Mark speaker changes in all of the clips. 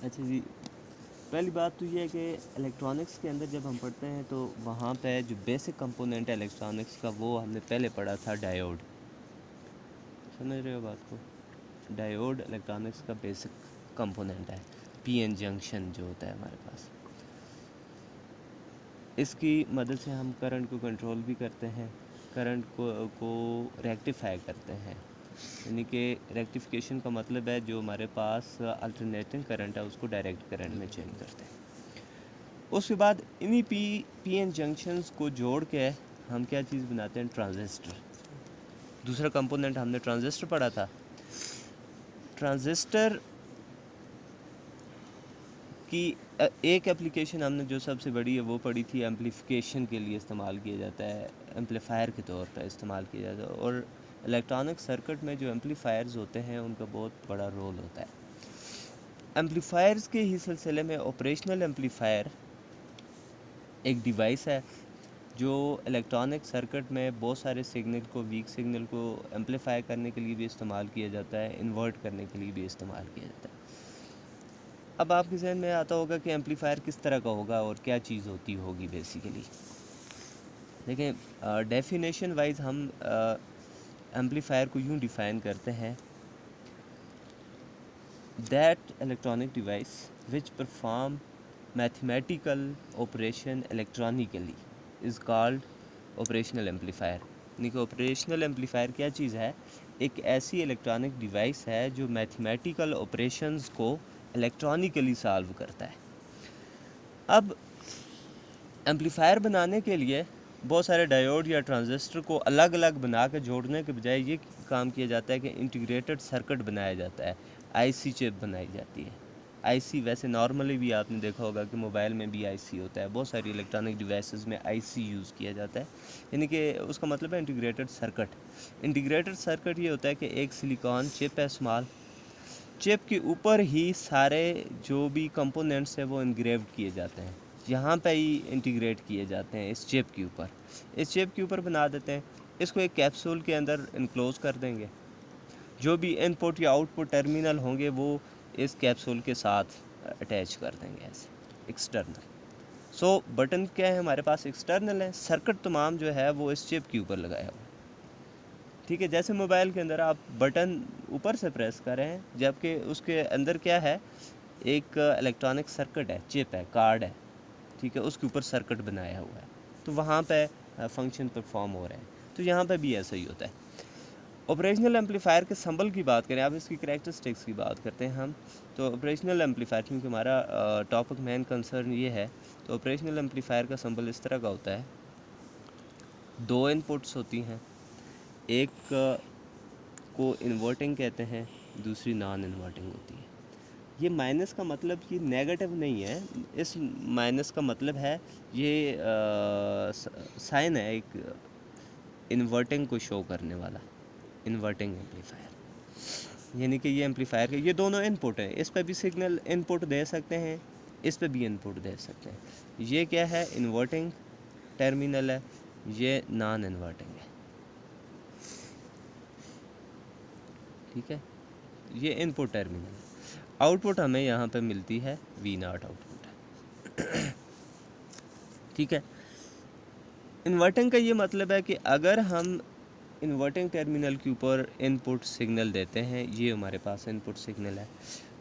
Speaker 1: अच्छा जी, पहली बात तो ये है कि इलेक्ट्रॉनिक्स के अंदर जब हम पढ़ते हैं तो वहाँ पे जो बेसिक कंपोनेंट है इलेक्ट्रॉनिक्स का वो हमने पहले पढ़ा था डायोड। समझ रहे हो बात को? डायोड इलेक्ट्रॉनिक्स का बेसिक कंपोनेंट है। पीएन जंक्शन जो होता है हमारे पास, इसकी मदद से हम करंट को कंट्रोल भी करते हैं, करंट को रेक्टिफाई करते हैं। यानी कि रेक्टिफिकेशन का मतलब है जो हमारे पास अल्टरनेटिंग करंट है उसको डायरेक्ट करंट में चेंज करते हैं। उसके बाद इन्हीं पीएन जंक्शंस को जोड़ के हम क्या चीज़ बनाते हैं? ट्रांजिस्टर। दूसरा कंपोनेंट हमने ट्रांजिस्टर पढ़ा था। ट्रांजिस्टर की एक एप्लीकेशन हमने जो सबसे बड़ी है वो पढ़ी थी, एम्पलीफिकेशन के लिए इस्तेमाल किया जाता है, एम्पलीफायर के तौर पर इस्तेमाल किया जाता है। और इलेक्ट्रॉनिक सर्किट में जो एम्पलीफायर्स होते हैं उनका बहुत बड़ा रोल होता है। एम्पलीफायर्स के ही सिलसिले में ऑपरेशनल एम्पलीफायर एक डिवाइस है जो इलेक्ट्रॉनिक सर्किट में बहुत सारे सिग्नल को, वीक सिग्नल को एम्पलीफाई करने के लिए भी इस्तेमाल किया जाता है, इन्वर्ट करने के लिए भी इस्तेमाल किया जाता है। अब आपके जहन में आता होगा कि एम्पलीफायर किस तरह का होगा और क्या चीज़ होती होगी बेसिकली। देखिए, डेफिनेशन वाइज हम एम्पलीफायर को यूँ डिफ़ाइन करते हैं, that electronic device which perform mathematical operation electronically is called operational amplifier. यानी कि ऑपरेशनल एम्पलीफायर क्या चीज़ है? एक ऐसी इलेक्ट्रॉनिक डिवाइस है जो मैथमेटिकल ऑपरेशंस को इलेक्ट्रॉनिकली सॉल्व करता है। अब एम्पलीफायर बनाने के लिए बहुत सारे डायोड या ट्रांजिस्टर को अलग अलग बना के जोड़ने के बजाय ये काम किया जाता है कि इंटीग्रेटेड सर्किट बनाया जाता है, आईसी चिप बनाई जाती है। आईसी वैसे नॉर्मली भी आपने देखा होगा कि मोबाइल में भी आईसी होता है, बहुत सारी इलेक्ट्रॉनिक डिवाइसेस में आईसी यूज़ किया जाता है। यानी कि उसका मतलब है इंटीग्रेटेड सर्किट। इंटीग्रेटेड सर्किट ये होता है कि एक सिलिकॉन चिप है स्मॉल, चिप के ऊपर ही सारे जो भी कंपोनेंट्स हैं वो इंग्रेव्ड किए जाते हैं, यहाँ पे ही इंटीग्रेट किए जाते हैं इस चिप के ऊपर। इस चिप के ऊपर बना देते हैं, इसको एक कैप्सूल के अंदर इनक्लोज कर देंगे। जो भी इनपुट या आउटपुट टर्मिनल होंगे वो इस कैप्सूल के साथ अटैच कर देंगे ऐसे एक्सटर्नल। सो बटन क्या है हमारे पास? एक्सटर्नल है। सर्किट तमाम जो है वो इस चिप के ऊपर लगाया हुआ है। ठीक है, जैसे मोबाइल के अंदर आप बटन ऊपर से प्रेस कर रहे हैं, जबकि उसके अंदर क्या है? एक इलेक्ट्रॉनिक सर्किट है, चिप है, कार्ड है, ठीक है, उसके ऊपर सर्किट बनाया हुआ है, तो वहाँ पे फंक्शन परफॉर्म हो रहे हैं। तो यहाँ पे भी ऐसा ही होता है। ऑपरेशनल एम्पलीफायर के सिंबल की बात करें, अब इसकी करैक्टरिस्टिक्स की बात करते हैं हम। तो ऑपरेशनल एम्पलीफायर, क्योंकि हमारा टॉपिक मेन कंसर्न ये है, तो ऑपरेशनल एम्पलीफायर का सिंबल इस तरह का होता है। दो इनपुट्स होती हैं, एक को इन्वर्टिंग कहते हैं, दूसरी नॉन इन्वर्टिंग होती है। ये माइनस का मतलब ये नेगेटिव नहीं है, इस माइनस का मतलब है ये साइन है एक इन्वर्टिंग को शो करने वाला, इन्वर्टिंग एम्पलीफायर। यानी कि ये एम्पलीफायर के ये दोनों इनपुट हैं, इस पर भी सिग्नल इनपुट दे सकते हैं, इस पर भी इनपुट दे सकते हैं। ये क्या है? इन्वर्टिंग टर्मिनल है, ये नॉन इन्वर्टिंग है। ठीक है, ये इनपुट टर्मिनल है। आउटपुट हमें यहाँ पे मिलती है वी नॉट आउटपुट है। ठीक है, इन्वर्टिंग का ये मतलब है कि अगर हम इन्वर्टिंग टर्मिनल के ऊपर इनपुट सिग्नल देते हैं, ये हमारे पास इनपुट सिग्नल है,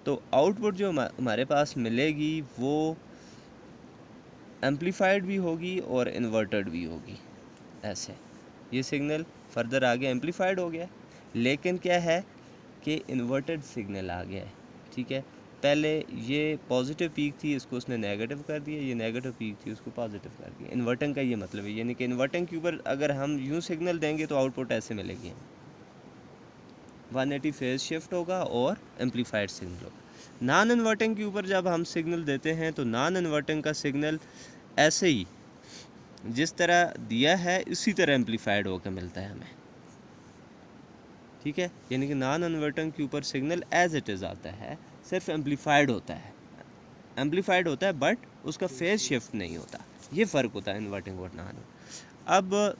Speaker 1: तो आउटपुट जो हमारे पास मिलेगी वो एम्पलीफाइड भी होगी और इन्वर्टेड भी होगी। ऐसे ये सिग्नल फर्दर आगे एम्पलीफाइड हो गया, लेकिन क्या है कि इन्वर्टेड सिग्नल आ गया है। ठीक है, पहले ये पॉजिटिव पीक थी, इसको उसने नेगेटिव कर दिया, ये नेगेटिव पीक थी, उसको पॉजिटिव कर दिया। इन्वर्टिंग का ये मतलब है, यानी कि इन्वर्टिंग के ऊपर अगर हम यूँ सिग्नल देंगे तो आउटपुट ऐसे मिलेगी, 180 फेज शिफ्ट होगा और एम्पलीफाइड सिग्नल होगा। नॉन इन्वर्टिंग के ऊपर जब हम सिग्नल देते हैं तो नॉन इन्वर्टिंग का सिग्नल ऐसे ही जिस तरह दिया है इसी तरह एम्पलीफाइड होकर मिलता है हमें। ठीक है, यानी कि नॉन इन्वर्टिंग के ऊपर सिग्नल एज इट इज़ आता है, सिर्फ एम्पलीफाइड होता है, एम्पलीफाइड होता है बट उसका फेज शिफ्ट नहीं होता। ये फ़र्क होता है इन्वर्टिंग और नॉन। अब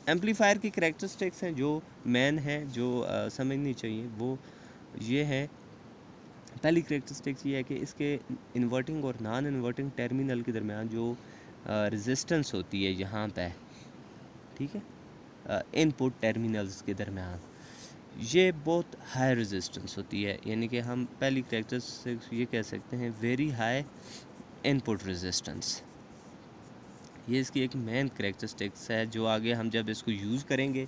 Speaker 1: एम्पलीफायर की करैक्टरिस्टिक्स हैं जो मेन हैं, जो समझनी चाहिए, वो ये है। पहली करेक्टरिस्टिक्स ये है कि इसके इन्वर्टिंग और नॉन इन्वर्टिंग टर्मिनल के दरमियान जो रेजिस्टेंस होती है यहाँ पे, ठीक है, इनपुट टर्मिनल्स के दरमियान, ये बहुत हाई रेजिस्टेंस होती है। यानी कि हम पहली करेक्टरिस्टिक्स ये कह सकते हैं वेरी हाई इनपुट रेजिस्टेंस। ये इसकी एक मेन करेक्टरिस्टिक्स है जो आगे हम जब इसको यूज़ करेंगे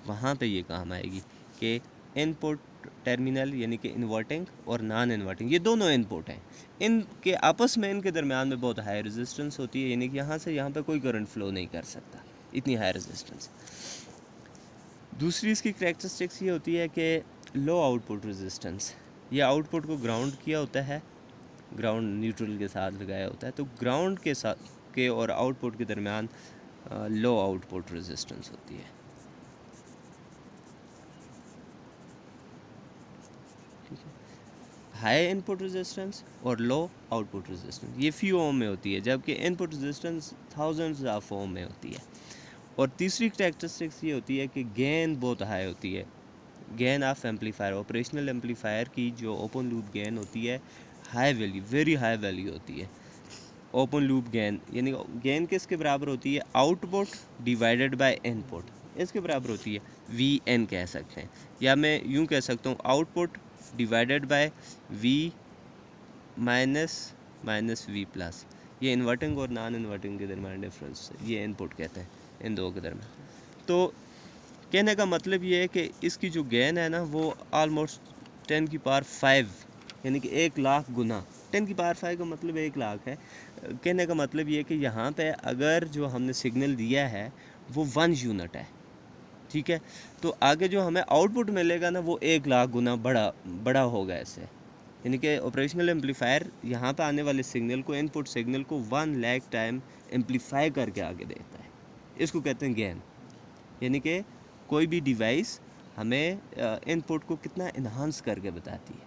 Speaker 1: वहाँ पे ये काम आएगी कि इनपुट टर्मिनल यानी कि इन्वर्टिंग और नॉन इन्वर्टिंग ये दोनों इनपुट हैं, इनके आपस में इनके दरमियान में बहुत हाई रेजिस्टेंस होती है। यानी कि यहाँ से यहाँ पे कोई करंट फ्लो नहीं कर सकता, इतनी हाई रेजिस्टेंस। दूसरी इसकी करेक्टरिस्टिक्स ये होती है कि लो आउटपुट रेजिस्टेंस। ये आउटपुट को ग्राउंड किया होता है, ग्राउंड न्यूट्रल के साथ लगाया होता है, तो ग्राउंड के साथ के और आउटपुट के दरमियान लो आउटपुट रेजिस्टेंस होती है। ठीक है, हाई इनपुट रेजिस्टेंस और लो आउटपुट रेजिस्टेंस ये फ्यू ओम में होती है, जबकि इनपुट रेजिस्टेंस थाउजेंड्स ऑफ ओम में होती है। और तीसरी कैरेक्टरिस्टिक्स ये होती है कि गेन बहुत हाई होती है। Gain of amplifier, operational amplifier की जो ओपन लूप गेन होती है high value, very high value होती है। ओपन लूप गेन यानी गेन किसके बराबर होती है, आउटपुट डिवाइडेड बाय इनपुट, इसके बराबर होती है, वी एन कह सकते हैं, या मैं यूँ कह सकता हूँ output divided by V minus V plus. ये इन्वर्टिंग और नॉन इन्वर्टिंग के दरमियान डिफरेंस, ये इनपुट कहते हैं इन दो के दरमियान। तो कहने का मतलब ये है कि इसकी जो गेन है ना वो ऑलमोस्ट 10 की पावर 5 यानी कि 1 लाख गुना। 10 की पावर 5 का मतलब 1 लाख है। कहने का मतलब ये है कि यहाँ पे अगर जो हमने सिग्नल दिया है वो 1 यूनिट है, ठीक है, तो आगे जो हमें आउटपुट मिलेगा ना वो 1 लाख गुना बड़ा होगा इससे। यानी कि ऑपरेशनल एम्पलीफायर यहाँ पे आने वाले सिग्नल को, इनपुट सिग्नल को 1 लाख टाइम एम्पलीफाई करके आगे देता है, इसको कहते हैं गेन। यानी कि कोई भी डिवाइस हमें इनपुट को कितना इन्हांस करके बताती है,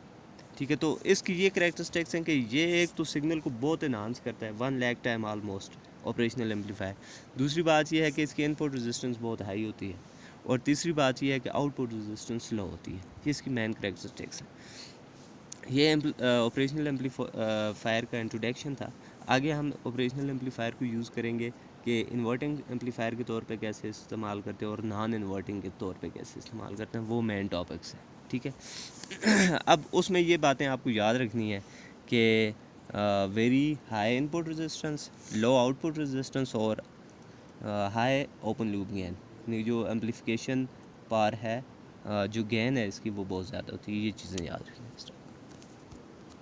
Speaker 1: ठीक है। तो इसकी ये करेक्टरिस्टिक्स हैं कि ये एक तो सिग्नल को बहुत इन्हांस करता है 1 lakh time almost operational amplifier. दूसरी बात ये है कि इसकी इनपुट रेजिस्टेंस बहुत हाई होती है, और तीसरी बात ये है कि आउटपुट रेजिस्टेंस लो होती है। ये इसकी मेन करेक्टरिस्टिक्स है। ये ऑपरेशनल एम्पलीफायर का इंट्रोडक्शन था। आगे हम ऑपरेशनल एम्पलीफायर को यूज़ करेंगे कि इन्वर्टिंग एम्पलीफायर के तौर पे कैसे इस्तेमाल करते हैं और नॉन इन्वर्टिंग के तौर पे कैसे इस्तेमाल करते हैं, वो मेन टॉपिक्स है, ठीक है। अब उसमें ये बातें आपको याद रखनी है कि very high input resistance, low output resistance और हाई ओपन लूप गेन, यानी जो एम्पलीफिकेशन पार है, जो गेन है इसकी वो बहुत ज़्यादा होती है। ये चीज़ें याद रखनी है।